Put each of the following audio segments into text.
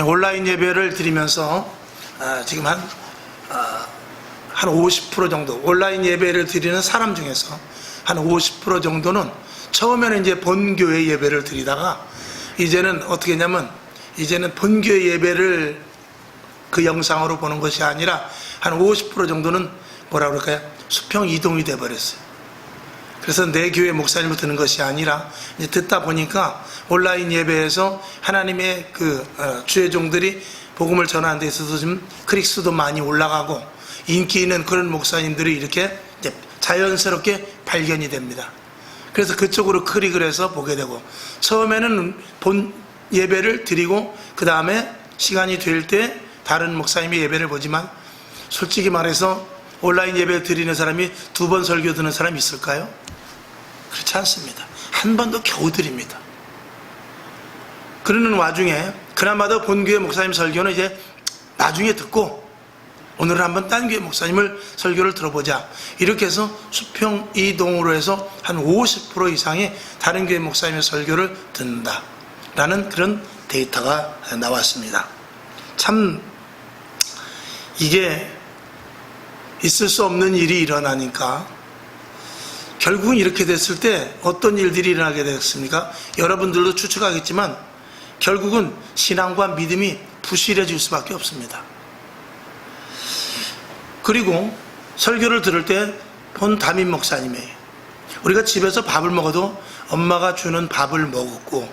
온라인 예배를 드리면서 지금 한 50% 정도, 온라인 예배를 드리는 사람 중에서 한 50% 정도는 처음에는 이제 본교회 예배를 드리다가 이제는 어떻게 했냐면, 이제는 본교회 예배를 그 영상으로 보는 것이 아니라 한 50% 정도는 뭐라 그럴까요? 수평 이동이 돼 버렸어요. 그래서 내 교회 목사님을 듣는 것이 아니라 이제 듣다 보니까 온라인 예배에서 하나님의 주의 종들이 복음을 전하는 데 있어서 좀 클릭수도 많이 올라가고 인기 있는 그런 목사님들이 이렇게 이제 자연스럽게 발견이 됩니다. 그래서 그쪽으로 클릭을 해서 보게 되고, 처음에는 본 예배를 드리고 그 다음에 시간이 될 때 다른 목사님의 예배를 보지만, 솔직히 말해서 온라인 예배를 드리는 사람이 2번 설교 듣는 사람이 있을까요? 그렇지 않습니다. 한 번도 겨우 드립니다. 그러는 와중에 그나마도 본교회 목사님 설교는 이제 나중에 듣고 오늘은 한번 딴 교회 목사님을 설교를 들어보자, 이렇게 해서 수평 이동으로 해서 한 50% 이상이 다른 교회 목사님의 설교를 듣는다 라는 그런 데이터가 나왔습니다. 참 이게 있을 수 없는 일이 일어나니까 결국은 이렇게 됐을 때 어떤 일들이 일어나게 되겠습니까? 여러분들도 추측하겠지만 결국은 신앙과 믿음이 부실해질 수밖에 없습니다. 그리고 설교를 들을 때 본 담임 목사님이에요. 우리가 집에서 밥을 먹어도 엄마가 주는 밥을 먹었고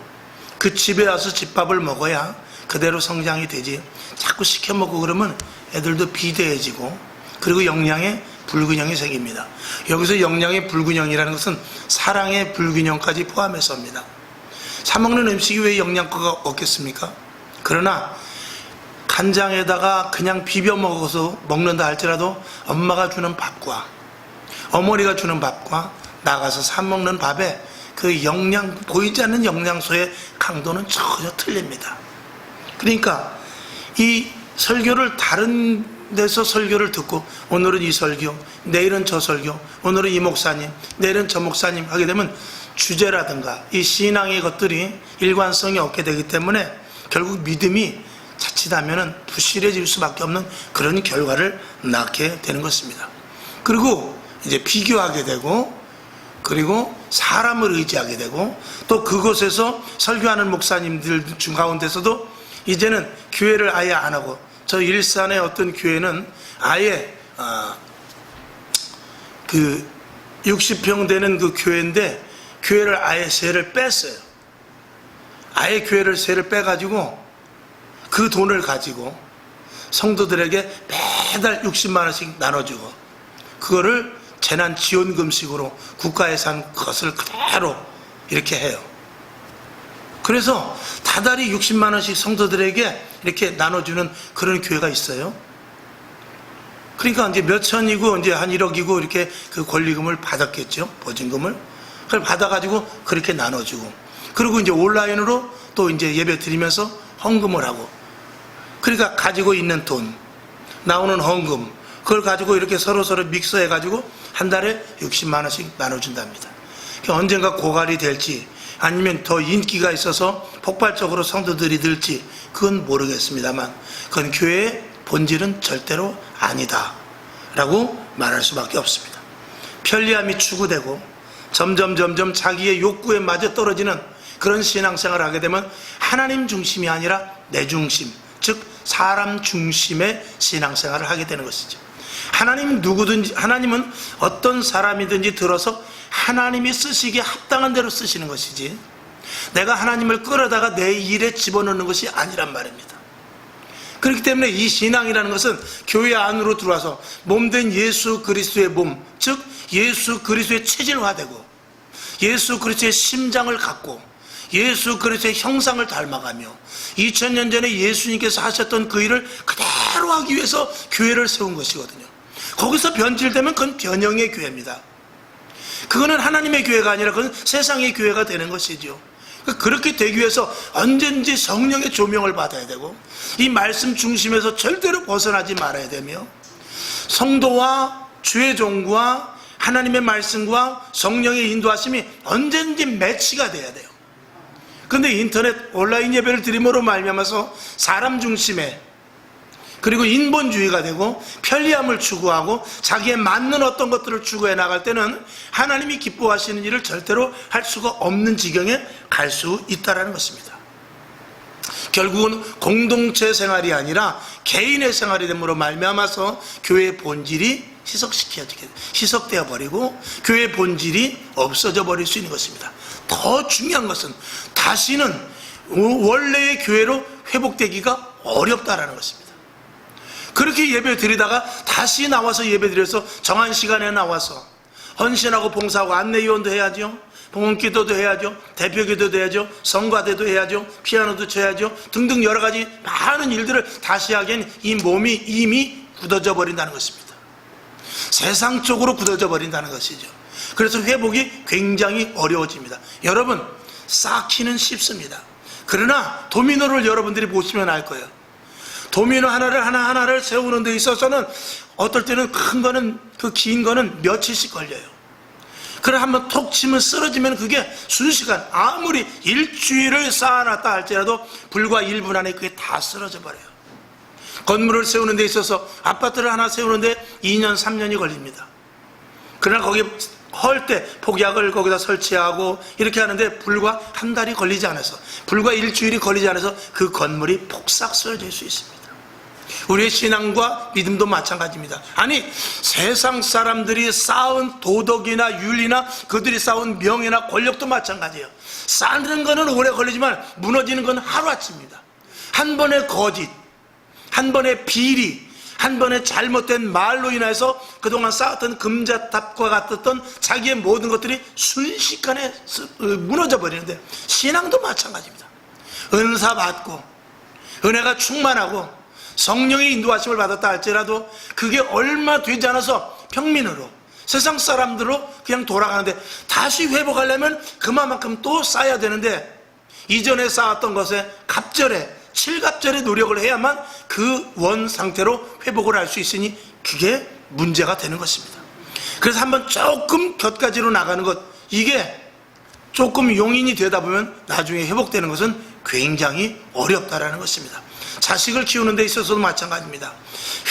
그 집에 와서 집밥을 먹어야 그대로 성장이 되지, 자꾸 시켜 먹고 그러면 애들도 비대해지고 그리고 영양에 불균형이 생깁니다. 여기서 영양의 불균형이라는 것은 사랑의 불균형까지 포함해서입니다. 사 먹는 음식이 왜 영양가가 없겠습니까? 그러나 간장에다가 그냥 비벼 먹어서 먹는다 할지라도 엄마가 주는 밥과 어머니가 주는 밥과 나가서 사 먹는 밥에 그 영양, 보이지 않는 영양소의 강도는 전혀 틀립니다. 그러니까 이 설교를 다른 데서 설교를 듣고 오늘은 이 설교, 내일은 저 설교, 오늘은 이 목사님, 내일은 저 목사님 하게 되면 주제라든가 이 신앙의 것들이 일관성이 없게 되기 때문에 결국 믿음이 자칫하면 부실해질 수밖에 없는 그런 결과를 낳게 되는 것입니다. 그리고 이제 비교하게 되고, 그리고 사람을 의지하게 되고, 또 그곳에서 설교하는 목사님들 중 가운데서도 이제는 교회를 아예 안 하고, 저 일산의 어떤 교회는 아예 60평 되는 그 교회인데 교회를 아예 세를 뺐어요. 아예 교회를 세를 빼가지고 그 돈을 가지고 성도들에게 매달 60만 원씩 나눠주고 그거를 재난지원금식으로 국가에서 한 것을 그대로 이렇게 해요. 그래서 다달이 60만 원씩 성도들에게 이렇게 나눠주는 그런 교회가 있어요. 그러니까 이제 몇 천이고 이제 한 1억이고 이렇게 그 권리금을 받았겠죠. 보증금을. 그걸 받아가지고 그렇게 나눠주고. 그리고 이제 온라인으로 또 이제 예배 드리면서 헌금을 하고. 그러니까 가지고 있는 돈, 나오는 헌금, 그걸 가지고 이렇게 서로 믹서해가지고 한 달에 60만 원씩 나눠준답니다. 언젠가 고갈이 될지 아니면 더 인기가 있어서 폭발적으로 성도들이 늘지 그건 모르겠습니다만 그건 교회의 본질은 절대로 아니다 라고 말할 수밖에 없습니다. 편리함이 추구되고 점점 자기의 욕구에 맞아 떨어지는 그런 신앙생활을 하게 되면 하나님 중심이 아니라 내 중심, 즉 사람 중심의 신앙생활을 하게 되는 것이죠. 하나님은 어떤 사람이든지 들어서 하나님이 쓰시기에 합당한 대로 쓰시는 것이지 내가 하나님을 끌어다가 내 일에 집어넣는 것이 아니란 말입니다. 그렇기 때문에 이 신앙이라는 것은 교회 안으로 들어와서 몸된 예수 그리스도의 몸, 즉 예수 그리스도의 체질화되고 예수 그리스도의 심장을 갖고 예수 그리스도의 형상을 닮아가며 2000년 전에 예수님께서 하셨던 그 일을 그대로 하기 위해서 교회를 세운 것이거든요. 거기서 변질되면 그건 변형의 교회입니다. 그거는 하나님의 교회가 아니라 그건 세상의 교회가 되는 것이죠. 그렇게 되기 위해서 언제든지 성령의 조명을 받아야 되고 이 말씀 중심에서 절대로 벗어나지 말아야 되며 성도와 주의 종과 하나님의 말씀과 성령의 인도하심이 언제든지 매치가 돼야 돼요. 근데 인터넷 온라인 예배를 드림으로 말미암아서 사람 중심의 그리고 인본주의가 되고 편리함을 추구하고 자기에 맞는 어떤 것들을 추구해 나갈 때는 하나님이 기뻐하시는 일을 절대로 할 수가 없는 지경에 갈 수 있다는 것입니다. 결국은 공동체 생활이 아니라 개인의 생활이 됨으로 말미암아서 교회의 본질이 희석되어 버리고 교회의 본질이 없어져 버릴 수 있는 것입니다. 더 중요한 것은 다시는 원래의 교회로 회복되기가 어렵다라는 것입니다. 그렇게 예배 드리다가 다시 나와서 예배 드려서 정한 시간에 나와서 헌신하고 봉사하고 안내위원도 해야죠, 봉헌기도도 해야죠, 대표기도도 해야죠, 성가대도 해야죠, 피아노도 쳐야죠 등등 여러 가지 많은 일들을 다시 하기엔 이 몸이 이미 굳어져 버린다는 것입니다. 세상적으로 굳어져 버린다는 것이죠. 그래서 회복이 굉장히 어려워집니다. 여러분, 쌓기는 쉽습니다. 그러나 도미노를 여러분들이 보시면 알 거예요. 도미노 하나를 세우는 데 있어서는 어떨 때는 큰 거는, 그 긴 거는 며칠씩 걸려요. 그래 한번 톡 치면 쓰러지면 그게 순식간, 아무리 일주일을 쌓아놨다 할지라도 불과 1분 안에 그게 다 쓰러져 버려요. 건물을 세우는 데 있어서 아파트를 하나 세우는데 2년 3년이 걸립니다. 그러나 거기 헐 때 폭약을 거기다 설치하고 이렇게 하는데 불과 한 달이 걸리지 않아서, 불과 일주일이 걸리지 않아서 그 건물이 폭삭 쓰러질 수 있습니다. 우리의 신앙과 믿음도 마찬가지입니다. 아니, 세상 사람들이 쌓은 도덕이나 윤리나 그들이 쌓은 명예나 권력도 마찬가지예요. 쌓는 거는 오래 걸리지만 무너지는 건 하루아침입니다. 한 번의 거짓, 한 번의 비리, 한 번의 잘못된 말로 인해서 그동안 쌓았던 금자탑과 같았던 자기의 모든 것들이 순식간에 무너져 버리는데, 신앙도 마찬가지입니다. 은사 받고 은혜가 충만하고 성령의 인도하심을 받았다 할지라도 그게 얼마 되지 않아서 평민으로, 세상 사람들로 그냥 돌아가는데, 다시 회복하려면 그만큼 또 쌓아야 되는데, 이전에 쌓았던 것에 칠갑절의 노력을 해야만 그 원 상태로 회복을 할 수 있으니 그게 문제가 되는 것입니다. 그래서 한번 조금 곁가지로 나가는 것, 이게 조금 용인이 되다 보면 나중에 회복되는 것은 굉장히 어렵다라는 것입니다. 자식을 키우는 데 있어서도 마찬가지입니다.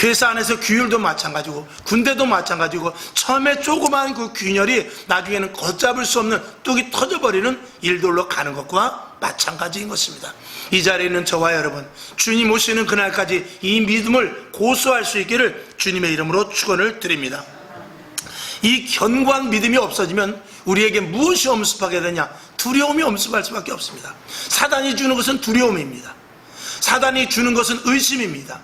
회사 안에서 규율도 마찬가지고 군대도 마찬가지고, 처음에 조그마한 그 균열이 나중에는 걷잡을 수 없는 뚝이 터져버리는 일들로 가는 것과 마찬가지인 것입니다. 이 자리에 있는 저와 여러분, 주님 오시는 그날까지 이 믿음을 고수할 수 있기를 주님의 이름으로 축원을 드립니다. 이 견고한 믿음이 없어지면 우리에게 무엇이 엄습하게 되냐? 두려움이 엄습할 수밖에 없습니다. 사단이 주는 것은 두려움입니다. 사단이 주는 것은 의심입니다.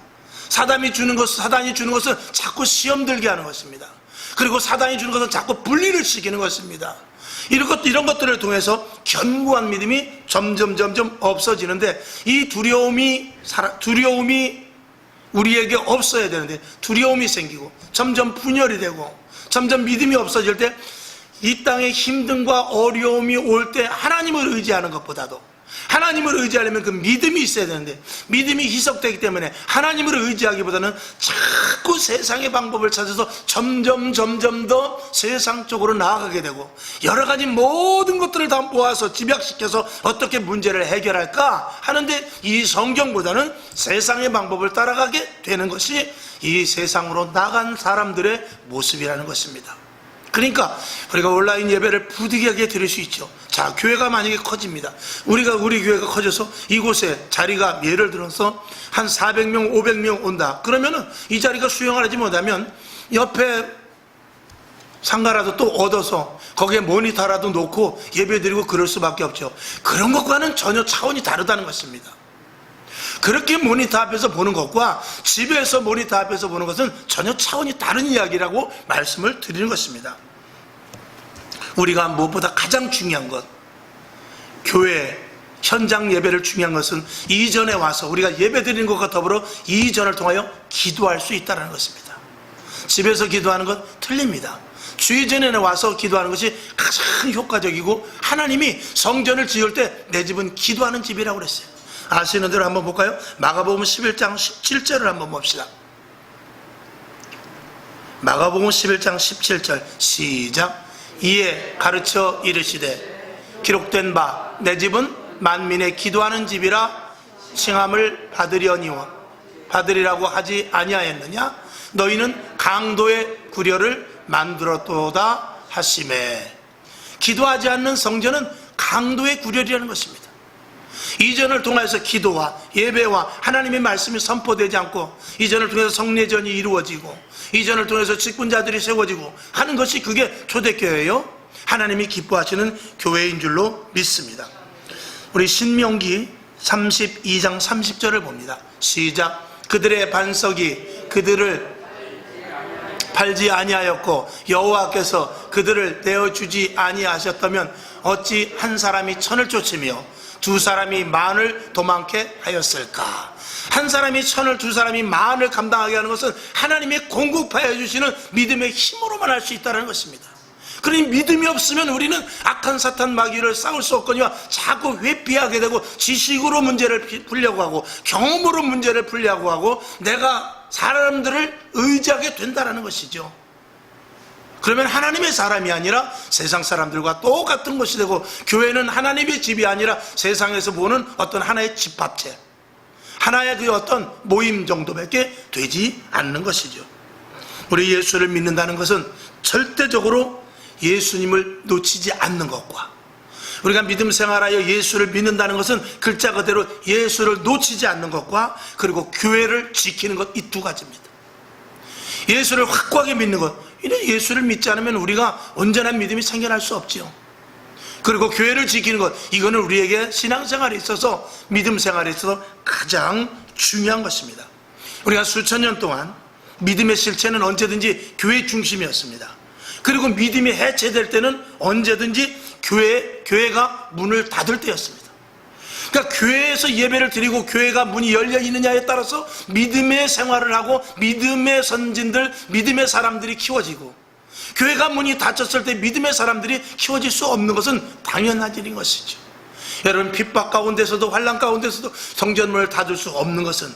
사단이 주는 것은 자꾸 시험 들게 하는 것입니다. 그리고 사단이 주는 것은 자꾸 분리를 시키는 것입니다. 이런 것들을 통해서 견고한 믿음이 점점 없어지는데, 이 두려움이 우리에게 없어야 되는데 두려움이 생기고 점점 분열이 되고 점점 믿음이 없어질 때, 이 땅에 힘듦과 어려움이 올 때 하나님을 의지하는 것보다도, 하나님을 의지하려면 그 믿음이 있어야 되는데 믿음이 희석되기 때문에 하나님을 의지하기보다는 자꾸 세상의 방법을 찾아서 점점 더 세상 쪽으로 나아가게 되고, 여러 가지 모든 것들을 다 모아서 집약시켜서 어떻게 문제를 해결할까 하는데, 이 성경보다는 세상의 방법을 따라가게 되는 것이 이 세상으로 나간 사람들의 모습이라는 것입니다. 그러니까 우리가 온라인 예배를 부득이하게 드릴 수 있죠. 자, 교회가 만약에 커집니다. 우리 교회가 커져서 이곳에 자리가 예를 들어서 한 400명 500명 온다. 그러면은 이 자리가 수용을 하지 못하면 옆에 상가라도 또 얻어서 거기에 모니터라도 놓고 예배 드리고 그럴 수밖에 없죠. 그런 것과는 전혀 차원이 다르다는 것입니다. 그렇게 모니터 앞에서 보는 것과 집에서 모니터 앞에서 보는 것은 전혀 차원이 다른 이야기라고 말씀을 드리는 것입니다. 우리가 무엇보다 가장 중요한 것, 교회 현장 예배를 중요한 것은 이전에 와서 우리가 예배 드리는 것과 더불어 이전을 통하여 기도할 수 있다는 것입니다. 집에서 기도하는 것 틀립니다. 주의 전에 와서 기도하는 것이 가장 효과적이고, 하나님이 성전을 지을 때 내 집은 기도하는 집이라고 그랬어요. 아시는 대로 한번 볼까요? 마가복음 11장 17절을 한번 봅시다. 마가복음 11장 17절 시작. 이에 가르쳐 이르시되 기록된 바 내 집은 만민의 기도하는 집이라 칭함을 받으리라고 하지 아니하였느냐? 너희는 강도의 구려를 만들었도다 하시매. 기도하지 않는 성전은 강도의 구려라는 것입니다. 이전을 통해서 기도와 예배와 하나님의 말씀이 선포되지 않고, 이전을 통해서 성례전이 이루어지고, 이전을 통해서 직분자들이 세워지고 하는 것이 그게 초대교회예요. 하나님이 기뻐하시는 교회인 줄로 믿습니다. 우리 신명기 32장 30절을 봅니다. 시작. 그들의 반석이 그들을 팔지 아니하였고 여호와께서 그들을 내어주지 아니하셨다면 어찌 한 사람이 천을 쫓으며 두 사람이 만을 도망케 하였을까? 한 사람이 천을, 두 사람이 만을 감당하게 하는 것은 하나님의 공급하여 주시는 믿음의 힘으로만 할 수 있다는 것입니다. 그러니 믿음이 없으면 우리는 악한 사탄 마귀를 싸울 수 없거니와 자꾸 회피하게 되고, 지식으로 문제를 풀려고 하고 경험으로 문제를 풀려고 하고 내가 사람들을 의지하게 된다는 것이죠. 그러면 하나님의 사람이 아니라 세상 사람들과 똑같은 것이 되고, 교회는 하나님의 집이 아니라 세상에서 보는 어떤 하나의 집합체, 하나의 그 어떤 모임 정도밖에 되지 않는 것이죠. 우리 예수를 믿는다는 것은 절대적으로 예수님을 놓치지 않는 것과, 우리가 믿음 생활하여 예수를 믿는다는 것은 글자 그대로 예수를 놓치지 않는 것과, 그리고 교회를 지키는 것, 이 두 가지입니다. 예수를 확고하게 믿는 것, 이런 예수를 믿지 않으면 우리가 온전한 믿음이 생겨날 수 없지요. 그리고 교회를 지키는 것, 이거는 우리에게 신앙생활에 있어서, 믿음 생활에 있어서 가장 중요한 것입니다. 우리가 수천 년 동안 믿음의 실체는 언제든지 교회 중심이었습니다. 그리고 믿음이 해체될 때는 언제든지 교회가 문을 닫을 때였습니다. 그러니까 교회에서 예배를 드리고 교회가 문이 열려 있느냐에 따라서 믿음의 생활을 하고 믿음의 선진들, 믿음의 사람들이 키워지고, 교회가 문이 닫혔을 때 믿음의 사람들이 키워질 수 없는 것은 당연한 일인 것이죠. 여러분, 핍박 가운데서도 환난 가운데서도 성전문을 닫을 수 없는 것은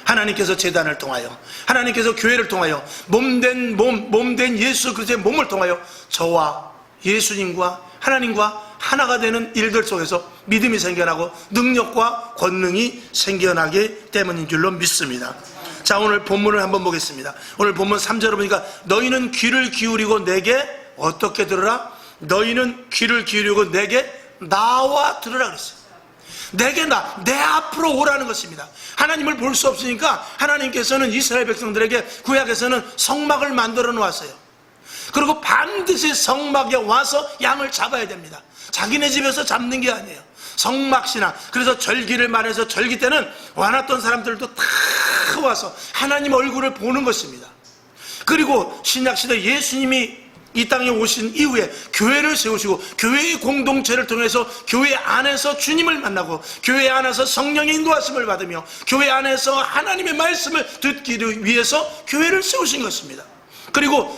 하나님께서 제단을 통하여, 하나님께서 교회를 통하여, 몸된 예수 그리스도의 몸을 통하여 저와 예수님과 하나님과 하나가 되는 일들 속에서 믿음이 생겨나고 능력과 권능이 생겨나기 때문인 줄로 믿습니다. 자, 오늘 본문을 한번 보겠습니다. 오늘 본문 3절을 보니까 너희는 귀를 기울이고 내게 어떻게 들으라? 너희는 귀를 기울이고 내게 나와 들으라 그랬어요. 내게 내 앞으로 오라는 것입니다. 하나님을 볼 수 없으니까 하나님께서는 이스라엘 백성들에게 구약에서는 성막을 만들어 놓았어요. 그리고 반드시 성막에 와서 양을 잡아야 됩니다. 자기네 집에서 잡는 게 아니에요. 성막신앙. 그래서 절기를 말해서 절기 때는 와놨던 사람들도 다 와서 하나님 얼굴을 보는 것입니다. 그리고 신약시대 예수님이 이 땅에 오신 이후에 교회를 세우시고, 교회의 공동체를 통해서 교회 안에서 주님을 만나고, 교회 안에서 성령의 인도하심을 받으며, 교회 안에서 하나님의 말씀을 듣기를 위해서 교회를 세우신 것입니다. 그리고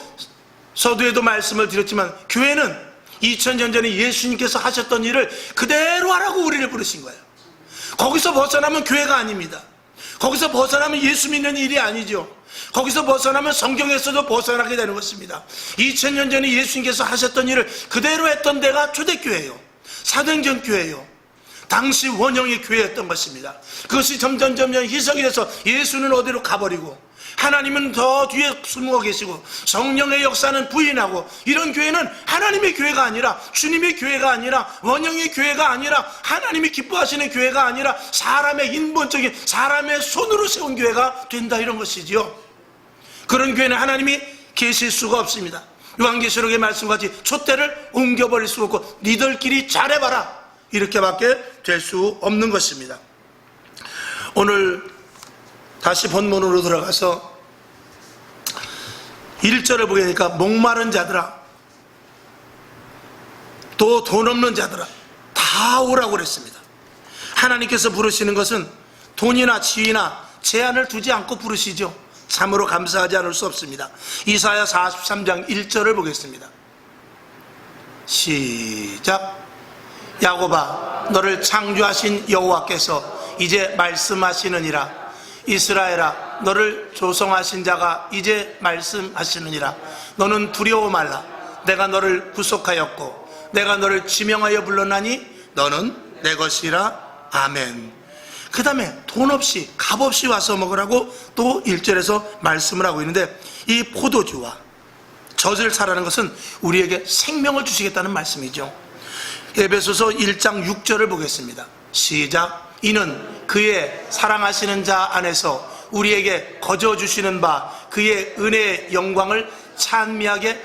서두에도 말씀을 드렸지만 교회는 2000년 전에 예수님께서 하셨던 일을 그대로 하라고 우리를 부르신 거예요. 거기서 벗어나면 교회가 아닙니다. 거기서 벗어나면 예수 믿는 일이 아니죠. 거기서 벗어나면 성경에서도 벗어나게 되는 것입니다. 2000년 전에 예수님께서 하셨던 일을 그대로 했던 데가 초대교회예요. 사도행전 교회예요. 당시 원형의 교회였던 것입니다. 그것이 점점 희석이 돼서 예수는 어디로 가버리고, 하나님은 더 뒤에 숨어 계시고, 성령의 역사는 부인하고, 이런 교회는 하나님의 교회가 아니라, 주님의 교회가 아니라, 원형의 교회가 아니라, 하나님이 기뻐하시는 교회가 아니라 사람의 인본적인, 사람의 손으로 세운 교회가 된다, 이런 것이지요. 그런 교회는 하나님이 계실 수가 없습니다. 요한계시록의 말씀같이 촛대를 옮겨버릴 수 없고 니들끼리 잘해봐라, 이렇게밖에 될 수 없는 것입니다. 오늘 다시 본문으로 들어가서 1절을 보게 되니까 목마른 자들아, 또 돈 없는 자들아 다 오라고 그랬습니다. 하나님께서 부르시는 것은 돈이나 지위나 제한을 두지 않고 부르시죠. 참으로 감사하지 않을 수 없습니다. 이사야 43장 1절을 보겠습니다. 시작. 야곱아, 너를 창조하신 여호와께서 이제 말씀하시느니라. 이스라엘아, 너를 조성하신 자가 이제 말씀하시느니라. 너는 두려워 말라. 내가 너를 구속하였고 내가 너를 지명하여 불렀나니 너는 내 것이라. 아멘. 그 다음에 돈 없이 값 없이 와서 먹으라고 또 1절에서 말씀을 하고 있는데, 이 포도주와 젖을 사라는 것은 우리에게 생명을 주시겠다는 말씀이죠. 에베소서 1장 6절을 보겠습니다. 시작. 이는 그의 사랑하시는 자 안에서 우리에게 거저 주시는 바 그의 은혜의 영광을 찬미하게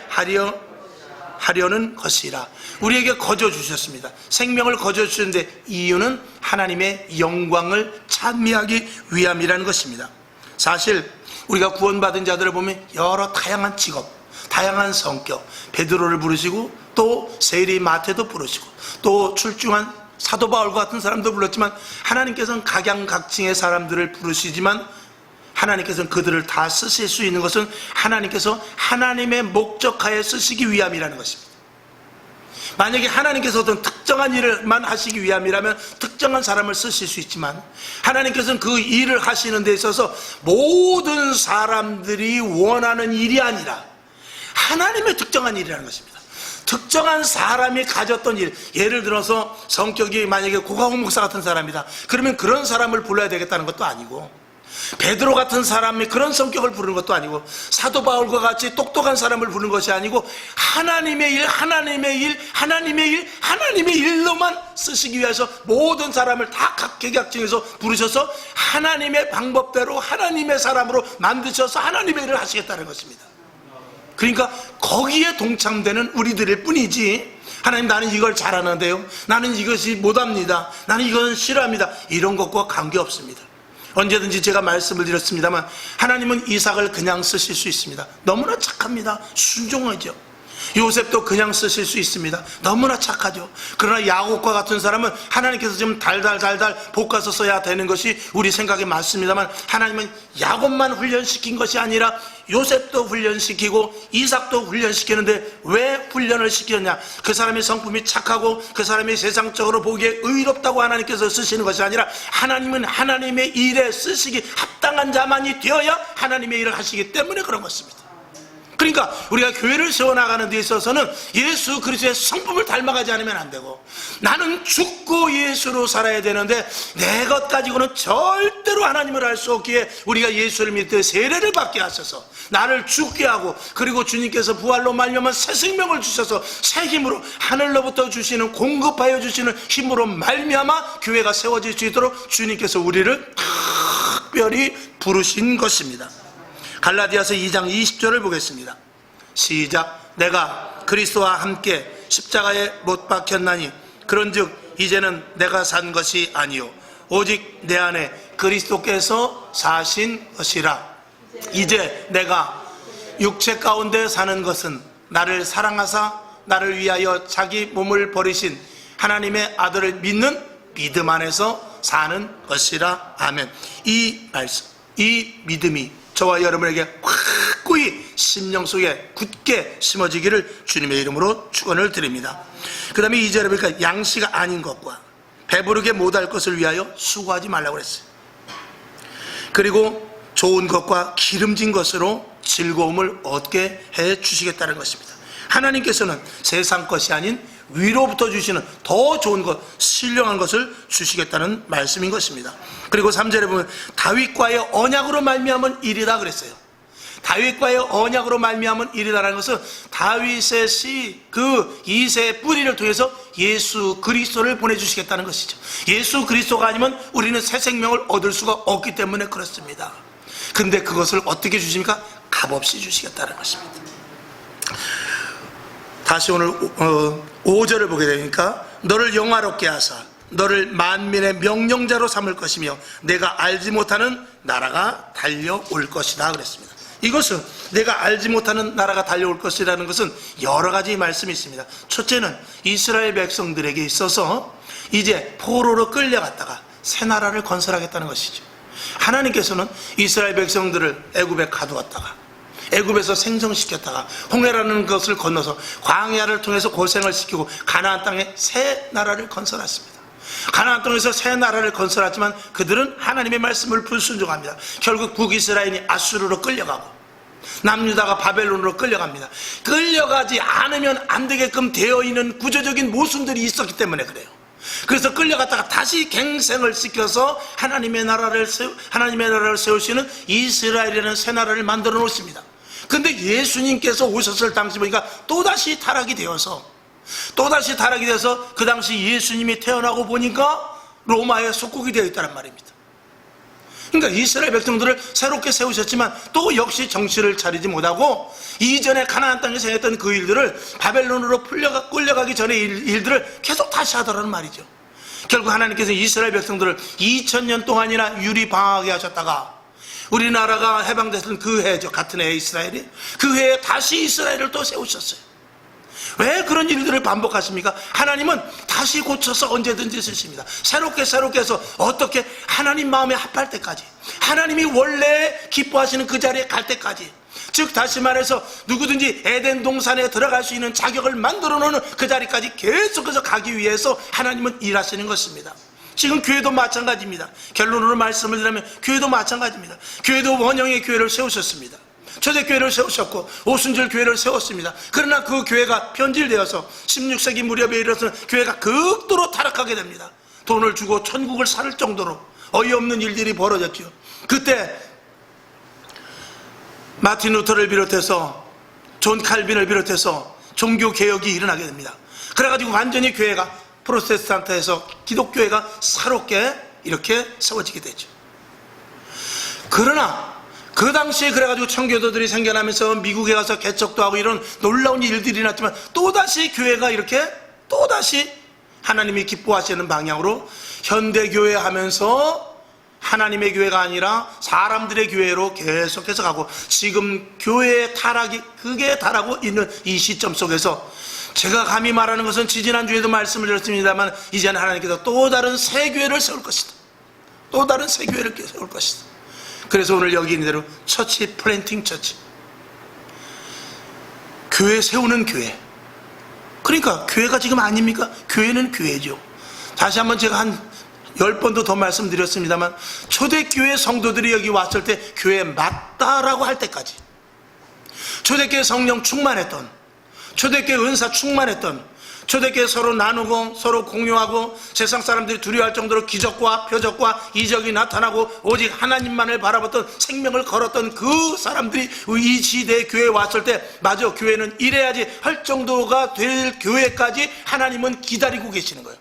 하려는 것이라. 우리에게 거저 주셨습니다. 생명을 거저 주셨는데 이유는 하나님의 영광을 찬미하기 위함이라는 것입니다. 사실 우리가 구원받은 자들을 보면 여러 다양한 직업, 다양한 성격, 베드로를 부르시고 또 세리 마태도 부르시고 또 출중한 사도 바울과 같은 사람도 불렀지만, 하나님께서는 각양각층의 사람들을 부르시지만 하나님께서는 그들을 다 쓰실 수 있는 것은 하나님께서 하나님의 목적하에 쓰시기 위함이라는 것입니다. 만약에 하나님께서 어떤 특정한 일을만 하시기 위함이라면 특정한 사람을 쓰실 수 있지만, 하나님께서는 그 일을 하시는 데 있어서 모든 사람들이 원하는 일이 아니라 하나님의 특정한 일이라는 것입니다. 특정한 사람이 가졌던 일, 예를 들어서 성격이 만약에 고강호 목사 같은 사람이다, 그러면 그런 사람을 불러야 되겠다는 것도 아니고, 베드로 같은 사람이 그런 성격을 부르는 것도 아니고, 사도 바울과 같이 똑똑한 사람을 부르는 것이 아니고, 하나님의 일, 하나님의 일, 하나님의 일, 하나님의 일로만 쓰시기 위해서 모든 사람을 다 각계각층에서 부르셔서 하나님의 방법대로 하나님의 사람으로 만드셔서 하나님의 일을 하시겠다는 것입니다. 그러니까 거기에 동참되는 우리들일 뿐이지, 하나님 나는 이걸 잘하는데요, 나는 이것이 못합니다, 나는 이건 싫어합니다, 이런 것과 관계없습니다. 언제든지 제가 말씀을 드렸습니다만, 하나님은 이삭을 그냥 쓰실 수 있습니다. 너무나 착합니다. 순종하죠. 요셉도 그냥 쓰실 수 있습니다. 너무나 착하죠. 그러나 야곱과 같은 사람은 하나님께서 좀 달달달달 볶아서 써야 되는 것이 우리 생각에 많습니다만, 하나님은 야곱만 훈련시킨 것이 아니라 요셉도 훈련시키고 이삭도 훈련시키는데, 왜 훈련을 시켰냐? 그 사람의 성품이 착하고 그 사람이 세상적으로 보기에 의롭다고 하나님께서 쓰시는 것이 아니라, 하나님은 하나님의 일에 쓰시기 합당한 자만이 되어야 하나님의 일을 하시기 때문에 그런 것입니다. 그러니까 우리가 교회를 세워나가는 데 있어서는 예수 그리스도의 성품을 닮아가지 않으면 안 되고, 나는 죽고 예수로 살아야 되는데 내 것 가지고는 절대로 하나님을 알 수 없기에 우리가 예수를 믿고 세례를 받게 하셔서 나를 죽게 하고, 그리고 주님께서 부활로 말미암아 새 생명을 주셔서 새 힘으로 하늘로부터 주시는, 공급하여 주시는 힘으로 말미암아 교회가 세워질 수 있도록 주님께서 우리를 특별히 부르신 것입니다. 갈라디아서 2장 20절을 보겠습니다. 시작. 내가 그리스도와 함께 십자가에 못 박혔나니 그런즉 이제는 내가 산 것이 아니요 오직 내 안에 그리스도께서 사신 것이라. 이제 내가 육체 가운데 사는 것은 나를 사랑하사 나를 위하여 자기 몸을 버리신 하나님의 아들을 믿는 믿음 안에서 사는 것이라. 아멘. 이 말씀, 이 믿음이 저와 여러분에게 확고히 심령 속에 굳게 심어지기를 주님의 이름으로 축원을 드립니다. 그 다음에 2절에 보니까 양식 아닌 것과 배부르게 못할 것을 위하여 수고하지 말라고 그랬어요. 그리고 좋은 것과 기름진 것으로 즐거움을 얻게 해 주시겠다는 것입니다. 하나님께서는 세상 것이 아닌 위로부터 주시는 더 좋은 것, 신령한 것을 주시겠다는 말씀인 것입니다. 그리고 3절에 보면 다윗과의 언약으로 말미암은 일이다 그랬어요. 다윗과의 언약으로 말미암은 일이다라는 것은 다윗의 씨, 그 이새의 뿌리를 통해서 예수 그리스도를 보내주시겠다는 것이죠. 예수 그리스도가 아니면 우리는 새 생명을 얻을 수가 없기 때문에 그렇습니다. 근데 그것을 어떻게 주십니까? 값없이 주시겠다는 것입니다. 다시 오늘 5절을 보게 되니까 너를 영화롭게 하사 너를 만민의 명령자로 삼을 것이며 내가 알지 못하는 나라가 달려올 것이다 그랬습니다. 이것은 내가 알지 못하는 나라가 달려올 것이라는 것은 여러 가지 말씀이 있습니다. 첫째는 이스라엘 백성들에게 있어서 이제 포로로 끌려갔다가 새 나라를 건설하겠다는 것이죠. 하나님께서는 이스라엘 백성들을 애굽에 가두었다가 애굽에서 생성시켰다가 홍해라는 것을 건너서 광야를 통해서 고생을 시키고 가나안 땅에 새 나라를 건설했습니다. 가나안 땅에서 새 나라를 건설하지만 그들은 하나님의 말씀을 불순종합니다. 결국 북이스라엘이 아수르로 끌려가고 남유다가 바벨론으로 끌려갑니다. 끌려가지 않으면 안 되게끔 되어 있는 구조적인 모순들이 있었기 때문에 그래요. 그래서 끌려갔다가 다시 갱생을 시켜서 하나님의 나라를 세우시는 이스라엘이라는 새 나라를 만들어 놓습니다. 근데 예수님께서 오셨을 당시 보니까 또다시 타락이 되어서 그 당시 예수님이 태어나고 보니까 로마의 속국이 되어 있다는 말입니다. 그러니까 이스라엘 백성들을 새롭게 세우셨지만 또 역시 정신을 차리지 못하고 이전에 가나안 땅에 생겼던 그 일들을 바벨론으로 끌려가기 전의 일들을 계속 다시 하더라는 말이죠. 결국 하나님께서 이스라엘 백성들을 2000년 동안이나 유리방하게 하셨다가 우리나라가 해방됐던 그 해죠. 같은 해에 이스라엘이 그 해에 다시 이스라엘을 또 세우셨어요. 왜 그런 일들을 반복하십니까? 하나님은 다시 고쳐서 언제든지 쓰십니다. 새롭게 해서 어떻게 하나님 마음에 합할 때까지, 하나님이 원래 기뻐하시는 그 자리에 갈 때까지, 즉 다시 말해서 누구든지 에덴 동산에 들어갈 수 있는 자격을 만들어 놓는 그 자리까지 계속해서 가기 위해서 하나님은 일하시는 것입니다. 지금 교회도 마찬가지입니다. 결론으로 말씀을 드리면 교회도 마찬가지입니다. 교회도 원형의 교회를 세우셨습니다. 초대교회를 세우셨고 오순절 교회를 세웠습니다. 그러나 그 교회가 변질되어서 16세기 무렵에 이르러서 교회가 극도로 타락하게 됩니다. 돈을 주고 천국을 살 정도로 어이없는 일들이 벌어졌죠. 그때 마틴 루터를 비롯해서 존 칼빈을 비롯해서 종교개혁이 일어나게 됩니다. 그래가지고 완전히 교회가 프로테스탄트에서 기독교회가 새롭게 이렇게 세워지게 되죠. 그러나 그 당시에 그래가지고 청교도들이 생겨나면서 미국에 가서 개척도 하고 이런 놀라운 일들이 났지만 또다시 교회가 이렇게 또다시 하나님이 기뻐하시는 방향으로 현대교회 하면서 하나님의 교회가 아니라 사람들의 교회로 계속해서 가고 지금 교회의 타락이 극에 달하고 있는 이 시점 속에서 제가 감히 말하는 것은 지지난주에도 말씀을 드렸습니다만 이제는 하나님께서 또 다른 새 교회를 세울 것이다. 또 다른 새 교회를 세울 것이다. 그래서 오늘 여기 있는 대로 처치 플랜팅 처치, 교회 세우는 교회. 그러니까 교회가 지금 아닙니까? 교회는 교회죠. 다시 한번 제가 한 10번도 더 말씀드렸습니다만 초대교회 성도들이 여기 왔을 때 교회 맞다라고 할 때까지, 초대교회 성령 충만했던, 초대교회 은사 충만했던, 초대교회 서로 나누고 서로 공유하고 세상 사람들이 두려워할 정도로 기적과 표적과 이적이 나타나고 오직 하나님만을 바라봤던 생명을 걸었던 그 사람들이 이 시대에 교회에 왔을 때 맞아, 교회는 이래야지 할 정도가 될 교회까지 하나님은 기다리고 계시는 거예요.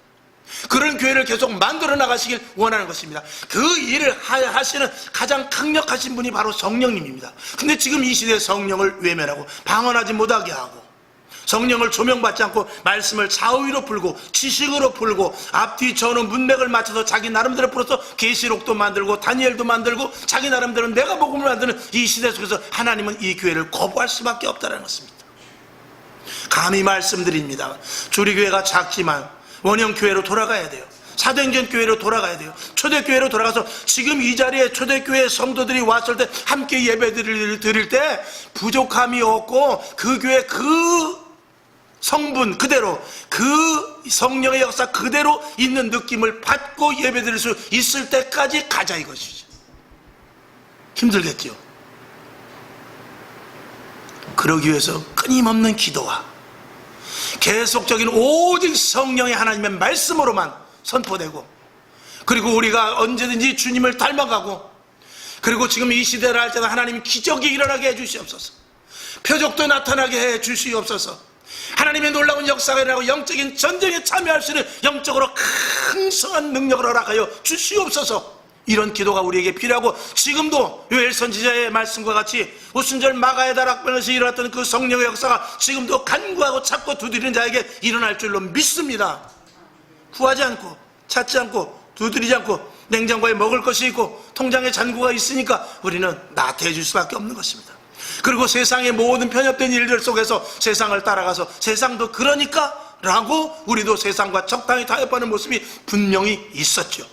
그런 교회를 계속 만들어 나가시길 원하는 것입니다. 그 일을 하시는 가장 강력하신 분이 바로 성령님입니다. 근데 지금 이 시대에 성령을 외면하고 방언하지 못하게 하고 성령을 조명받지 않고 말씀을 자의로 풀고 지식으로 풀고 앞뒤 전후 문맥을 맞춰서 자기 나름대로 풀어서 계시록도 만들고 다니엘도 만들고 자기 나름대로 내가 복음을 만드는 이 시대 속에서 하나님은 이 교회를 거부할 수밖에 없다는 것입니다. 감히 말씀드립니다. 주리교회가 작지만 원형교회로 돌아가야 돼요. 사도행전 교회로 돌아가야 돼요. 초대교회로 돌아가서 지금 이 자리에 초대교회 성도들이 왔을 때 함께 예배드릴 때 부족함이 없고 그 교회 그 성분 그대로, 그 성령의 역사 그대로 있는 느낌을 받고 예배드릴 수 있을 때까지 가자 이것이죠. 힘들겠죠. 그러기 위해서 끊임없는 기도와 계속적인 오직 성령의 하나님의 말씀으로만 선포되고, 그리고 우리가 언제든지 주님을 닮아가고, 그리고 지금 이 시대를 할 때는 하나님 기적이 일어나게 해 주시옵소서, 표적도 나타나게 해 주시옵소서, 하나님의 놀라운 역사가 일어나고 영적인 전쟁에 참여할 수 있는 영적으로 강성한 능력을 허락하여 주시옵소서. 이런 기도가 우리에게 필요하고, 지금도 요엘 선지자의 말씀과 같이 오순절 마가의 다락방에서 일어났던 그 성령의 역사가 지금도 간구하고 찾고 두드리는 자에게 일어날 줄로 믿습니다. 구하지 않고 찾지 않고 두드리지 않고 냉장고에 먹을 것이 있고 통장에 잔고가 있으니까 우리는 나태해 줄 수밖에 없는 것입니다. 그리고 세상의 모든 편협된 일들 속에서 세상을 따라가서 세상도 그러니까 라고 우리도 세상과 적당히 타협하는 모습이 분명히 있었죠.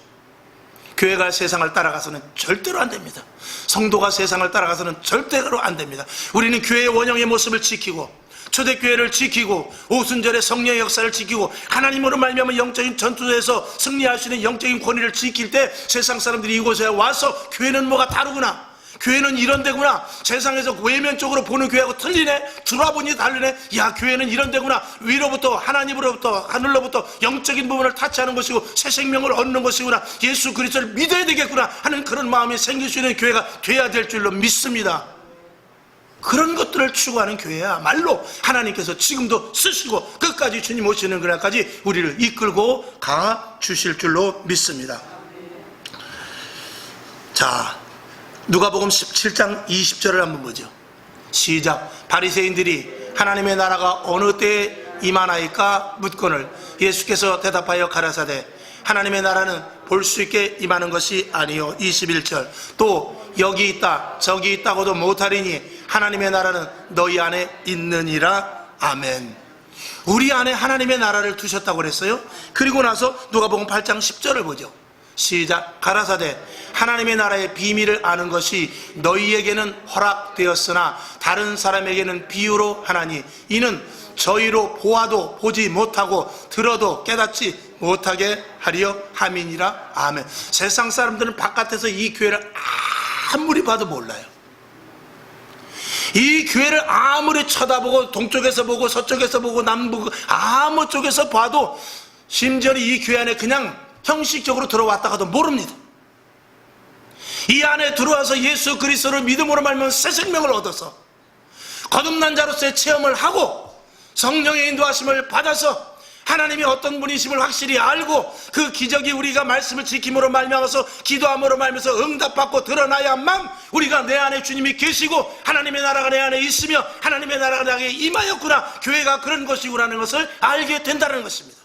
교회가 세상을 따라가서는 절대로 안 됩니다. 성도가 세상을 따라가서는 절대로 안 됩니다. 우리는 교회의 원형의 모습을 지키고 초대교회를 지키고 오순절의 성령의 역사를 지키고 하나님으로 말미암아 영적인 전투에서 승리할 수 있는 영적인 권위를 지킬 때 세상 사람들이 이곳에 와서 교회는 뭐가 다르구나, 교회는 이런 데구나. 세상에서 외면적으로 보는 교회하고 틀리네. 들어와 보니 다르네. 야, 교회는 이런 데구나. 위로부터, 하나님으로부터, 하늘로부터 영적인 부분을 타치하는 것이고 새 생명을 얻는 것이구나. 예수 그리스도를 믿어야 되겠구나 하는 그런 마음이 생길 수 있는 교회가 돼야 될 줄로 믿습니다. 그런 것들을 추구하는 교회야말로 하나님께서 지금도 쓰시고 끝까지 주님 오시는 그날까지 우리를 이끌고 가 주실 줄로 믿습니다. 자, 누가복음 17장 20절을 한번 보죠. 시작. 바리새인들이 하나님의 나라가 어느 때에 임하나이까 묻거늘 예수께서 대답하여 가라사대 하나님의 나라는 볼 수 있게 임하는 것이 아니요. 21절. 또 여기 있다 저기 있다고도 못하리니 하나님의 나라는 너희 안에 있느니라. 아멘. 우리 안에 하나님의 나라를 두셨다고 그랬어요. 그리고 나서 누가복음 8장 10절을 보죠. 시작. 가라사대 하나님의 나라의 비밀을 아는 것이 너희에게는 허락되었으나 다른 사람에게는 비유로 하나니 이는 저희로 보아도 보지 못하고 들어도 깨닫지 못하게 하려 함이니라. 아멘. 세상 사람들은 바깥에서 이 교회를 아무리 봐도 몰라요. 이 교회를 아무리 쳐다보고 동쪽에서 보고 서쪽에서 보고 남북 아무 쪽에서 봐도 심지어 이 교회 안에 그냥 형식적으로 들어왔다가도 모릅니다. 이 안에 들어와서 예수 그리스도를 믿음으로 말면 새 생명을 얻어서 거듭난 자로서의 체험을 하고 성령의 인도하심을 받아서 하나님이 어떤 분이심을 확실히 알고 그 기적이 우리가 말씀을 지킴으로 말미암아서 기도함으로 말미암아서 응답받고 드러나야만 우리가 내 안에 주님이 계시고 하나님의 나라가 내 안에 있으며 하나님의 나라가 내 안에 임하였구나, 교회가 그런 것이구나라는 것을 알게 된다는 것입니다.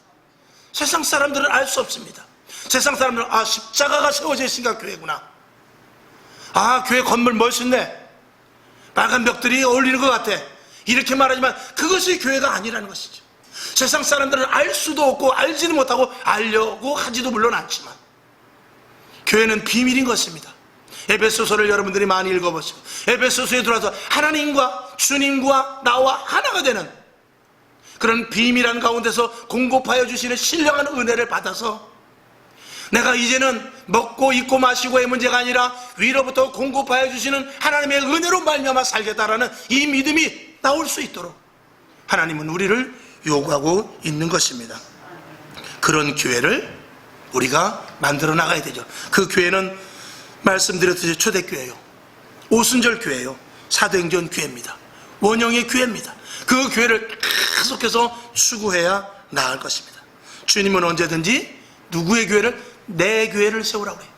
세상 사람들은 알 수 없습니다. 세상 사람들은 십자가가 세워져 있으니까 교회구나. 교회 건물 멋있네, 빨간 벽들이 어울리는 것 같아, 이렇게 말하지만 그것이 교회가 아니라는 것이죠. 세상 사람들은 알 수도 없고 알지는 못하고 알려고 하지도 물론 않지만 교회는 비밀인 것입니다. 에베소서를 여러분들이 많이 읽어보시고 에베소서에 들어와서 하나님과 주님과 나와 하나가 되는 그런 비밀한 가운데서 공급하여 주시는 신령한 은혜를 받아서 내가 이제는 먹고 입고 마시고의 문제가 아니라 위로부터 공급하여 주시는 하나님의 은혜로 말미암아 살겠다라는 이 믿음이 나올 수 있도록 하나님은 우리를 요구하고 있는 것입니다. 그런 교회를 우리가 만들어 나가야 되죠. 그 교회는 말씀드렸듯이 초대교회요, 오순절 교회요, 사도행전 교회입니다. 원형의 교회입니다. 그 교회를 계속해서 추구해야 나을 것입니다. 주님은 언제든지 누구의 교회를? 내 교회를 세우라고 해요.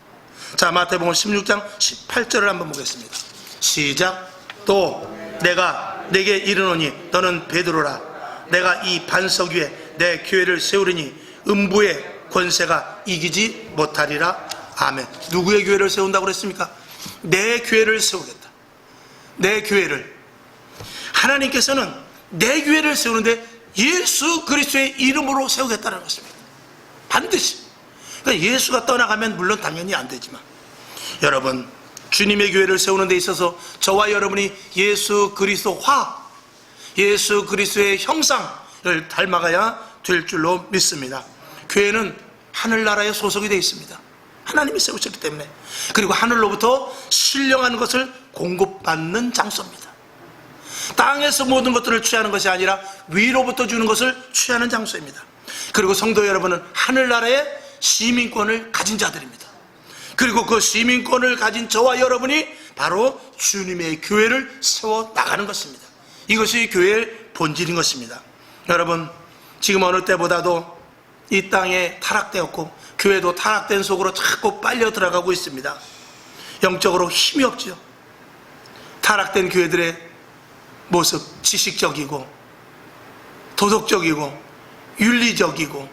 자, 마태복음 16장 18절을 한번 보겠습니다. 시작. 또 내가 내게 이르노니 너는 베드로라. 내가 이 반석 위에 내 교회를 세우리니 음부의 권세가 이기지 못하리라. 아멘. 누구의 교회를 세운다고 그랬습니까? 내 교회를 세우겠다. 내 교회를. 하나님께서는 내 교회를 세우는데 예수 그리스도의 이름으로 세우겠다는 것입니다. 반드시. 그러니까 예수가 떠나가면 물론 당연히 안 되지만 여러분, 주님의 교회를 세우는 데 있어서 저와 여러분이 예수 그리스도화, 예수 그리스도의 형상을 닮아가야 될 줄로 믿습니다. 교회는 하늘나라에 소속이 되어 있습니다. 하나님이 세우셨기 때문에. 그리고 하늘로부터 신령한 것을 공급받는 장소입니다. 땅에서 모든 것들을 취하는 것이 아니라 위로부터 주는 것을 취하는 장소입니다. 그리고 성도 여러분은 하늘나라의 시민권을 가진 자들입니다. 그리고 그 시민권을 가진 저와 여러분이 바로 주님의 교회를 세워 나가는 것입니다. 이것이 교회의 본질인 것입니다. 여러분, 지금 어느 때보다도 이 땅에 타락되었고 교회도 타락된 속으로 자꾸 빨려 들어가고 있습니다. 영적으로 힘이 없죠. 타락된 교회들의 모습, 지식적이고 도덕적이고 윤리적이고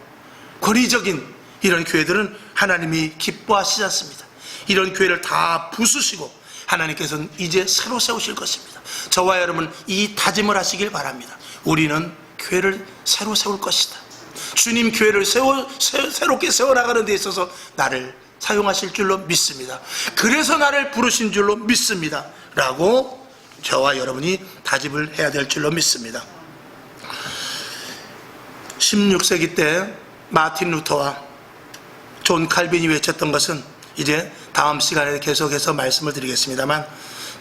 권위적인 이런 교회들은 하나님이 기뻐하시지 않습니다. 이런 교회를 다 부수시고 하나님께서는 이제 새로 세우실 것입니다. 저와 여러분 이 다짐을 하시길 바랍니다. 우리는 교회를 새로 세울 것이다. 주님 교회를 새롭게 세워나가는 데 있어서 나를 사용하실 줄로 믿습니다. 그래서 나를 부르신 줄로 믿습니다 라고 저와 여러분이 다짐을 해야 될 줄로 믿습니다. 16세기 때 마틴 루터와 존 칼빈이 외쳤던 것은 이제 다음 시간에 계속해서 말씀을 드리겠습니다만,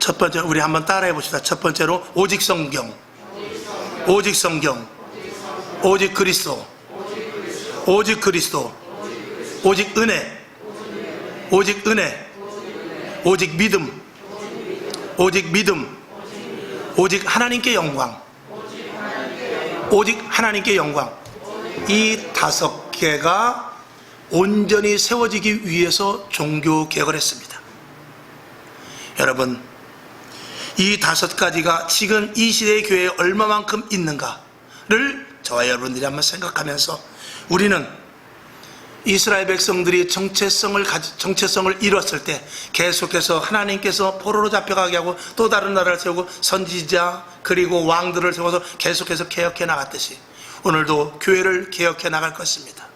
첫 번째 우리 한번 따라해 봅시다. 첫 번째로 오직 성경, 오직 성경, 오직 그리스도, 오직 그리스도, 오직 은혜, 오직 은혜, 오직 믿음, 오직 믿음, 오직 하나님께 영광, 오직 하나님께 영광. 이 5개가 온전히 세워지기 위해서 종교개혁을 했습니다. 여러분, 이 5가지가 지금 이 시대의 교회에 얼마만큼 있는가를 저와 여러분들이 한번 생각하면서, 우리는 이스라엘 백성들이 정체성을 잃었을 때 계속해서 하나님께서 포로로 잡혀가게 하고 또 다른 나라를 세우고 선지자 그리고 왕들을 세워서 계속해서 개혁해 나갔듯이 오늘도 교회를 개혁해 나갈 것입니다.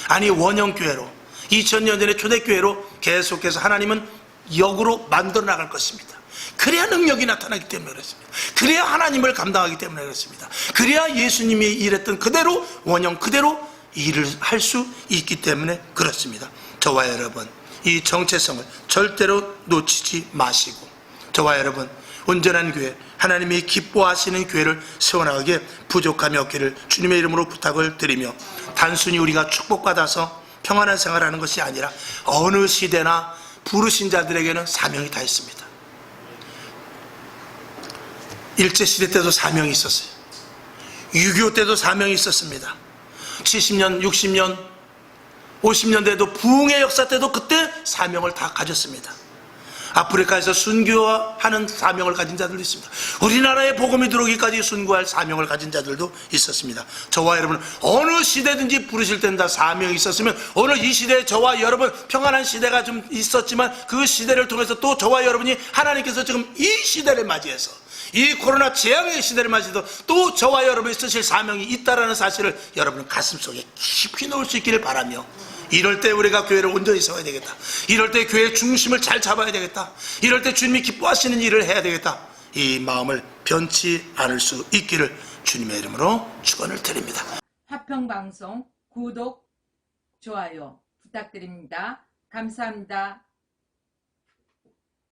아니, 원형교회로, 2000년 전에 초대교회로 계속해서 하나님은 역으로 만들어 나갈 것입니다. 그래야 능력이 나타나기 때문에 그렇습니다. 그래야 하나님을 감당하기 때문에 그렇습니다. 그래야 예수님이 일했던 그대로, 원형 그대로 일을 할 수 있기 때문에 그렇습니다. 저와 여러분, 이 정체성을 절대로 놓치지 마시고, 저와 여러분, 온전한 교회, 하나님이 기뻐하시는 교회를 세워나가기에 부족함이 없기를 주님의 이름으로 부탁을 드리며, 단순히 우리가 축복받아서 평안한 생활하는 것이 아니라 어느 시대나 부르신 자들에게는 사명이 다 있습니다. 일제시대 때도 사명이 있었어요. 6.25 때도 사명이 있었습니다. 70년, 60년, 50년대도 부흥의 역사 때도 그때 사명을 다 가졌습니다. 아프리카에서 순교하는 사명을 가진 자들도 있습니다. 우리나라에 복음이 들어오기까지 순교할 사명을 가진 자들도 있었습니다. 저와 여러분, 어느 시대든지 부르실 때는 다 사명이 있었으면, 오늘 이 시대에 저와 여러분, 평안한 시대가 좀 있었지만 그 시대를 통해서 또 저와 여러분이 하나님께서 지금 이 시대를 맞이해서, 이 코로나 재앙의 시대를 맞이해서 또 저와 여러분이 쓰실 사명이 있다는 사실을 여러분 가슴속에 깊이 넣을 수 있기를 바라며, 이럴 때 우리가 교회를 온전히 세워야 되겠다. 이럴 때 교회의 중심을 잘 잡아야 되겠다. 이럴 때 주님이 기뻐하시는 일을 해야 되겠다. 이 마음을 변치 않을 수 있기를 주님의 이름으로 축원을 드립니다. 화평방송 구독, 좋아요 부탁드립니다. 감사합니다.